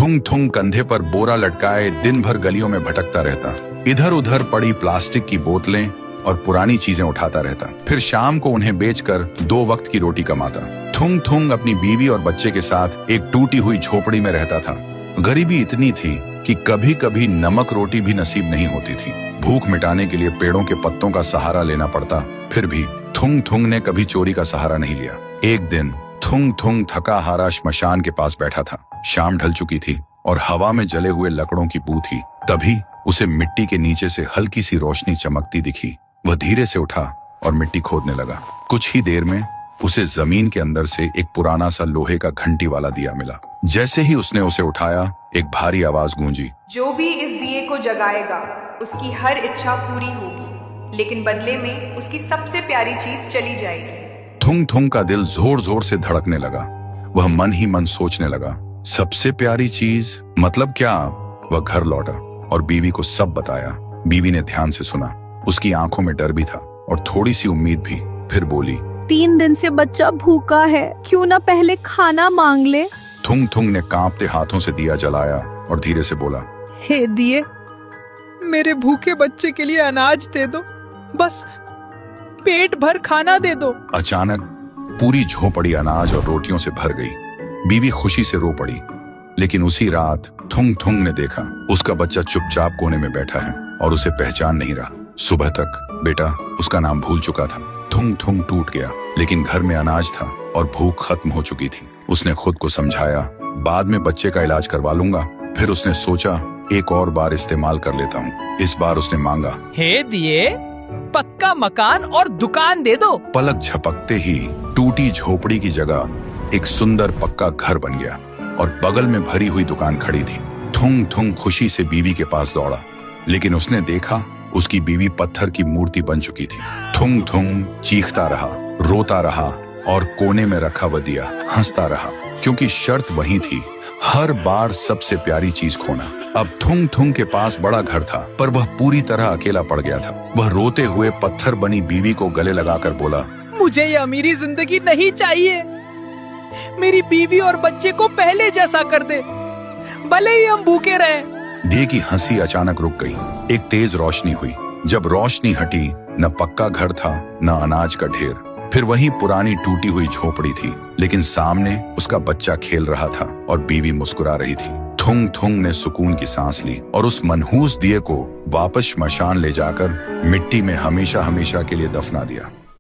थुंग थुंग कंधे पर बोरा लटकाए दिन भर गलियों में भटकता रहता। इधर उधर पड़ी प्लास्टिक की बोतलें और पुरानी चीजें उठाता रहता। फिर शाम को उन्हें बेचकर 2 वक्त की रोटी कमाता। थुंग थुंग अपनी बीवी और बच्चे के साथ एक टूटी हुई झोपड़ी में रहता था। गरीबी इतनी थी कि कभी कभी नमक रोटी भी नसीब नहीं होती थी। भूख मिटाने के लिए पेड़ों के पत्तों का सहारा लेना पड़ता। फिर भी थुंग थुंग ने कभी चोरी का सहारा नहीं लिया। एक दिन थुंग थुंग थका हारा श्मशान के पास बैठा था। शाम ढल चुकी थी और हवा में जले हुए लकड़ों की बू थी। तभी उसे मिट्टी के नीचे से हल्की सी रोशनी चमकती दिखी। वह धीरे से उठा और मिट्टी खोदने लगा। कुछ ही देर में उसे जमीन के अंदर से एक पुराना सा लोहे का घंटी वाला दिया मिला। जैसे ही उसने उसे उठाया, एक भारी आवाज गूंजी, जो भी इस दिए को जगाएगा उसकी हर इच्छा पूरी होगी, लेकिन बदले में उसकी सबसे प्यारी चीज चली जाएगी। थुंग थुंग का दिल जोर जोर से धड़कने लगा। वह मन ही मन सोचने लगा, सबसे प्यारी चीज मतलब क्या? वह घर लौटा और बीवी को सब बताया। बीवी ने ध्यान से सुना। उसकी आंखों में डर भी था और थोड़ी सी उम्मीद भी। फिर बोली, 3 दिन से बच्चा भूखा है, क्यों ना पहले खाना मांग ले। थुंग थुंग ने कांपते हाथों से दिया जलाया और धीरे से बोला, हे दिए, मेरे भूखे बच्चे के लिए अनाज दे दो, बस पेट भर खाना दे दो। अचानक पूरी झोपड़ी अनाज और रोटियों से भर गई। बीवी खुशी से रो पड़ी। लेकिन उसी रात थुंग थुंग ने देखा उसका बच्चा चुपचाप कोने में बैठा है और उसे पहचान नहीं रहा। सुबह तक बेटा उसका नाम भूल चुका था। थुंग थुंग टूट गया, लेकिन घर में अनाज था और भूख खत्म हो चुकी थी। उसने खुद को समझाया, बाद में बच्चे का इलाज करवा लूंगा। फिर उसने सोचा, एक और बार इस्तेमाल कर लेता हूँ। इस बार उसने मांगा, हे दिए, पक्का मकान और दुकान दे दो। पलक झपकते ही टूटी झोपड़ी की जगह एक सुंदर पक्का घर बन गया और बगल में भरी हुई दुकान खड़ी थी। थुंग थुंग खुशी से बीवी के पास दौड़ा, लेकिन उसने देखा उसकी बीवी पत्थर की मूर्ति बन चुकी थी। थुंग थुंग चीखता रहा, रोता रहा और कोने में रखा वह दिया हंसता रहा, क्योंकि शर्त वही थी, हर बार सबसे प्यारी चीज खोना। अब थुंग थुंग के पास बड़ा घर था, पर वह पूरी तरह अकेला पड़ गया था। वह रोते हुए पत्थर बनी बीवी को गले लगाकर बोला, मुझे ये अमीरी जिंदगी नहीं चाहिए। मेरी बीवी और बच्चे को पहले जैसा कर दे, भले ही हम भूखे रहें। दिए की हंसी अचानक रुक गई। एक तेज रोशनी हुई। जब रोशनी हटी, न पक्का घर था न अनाज का ढेर। फिर वही पुरानी टूटी हुई झोपड़ी थी, लेकिन सामने उसका बच्चा खेल रहा था और बीवी मुस्कुरा रही थी। थुंग थुंग ने सुकून की सांस ली और उस मनहूस दिए को वापस श्मशान ले जाकर मिट्टी में हमेशा हमेशा के लिए दफना दिया।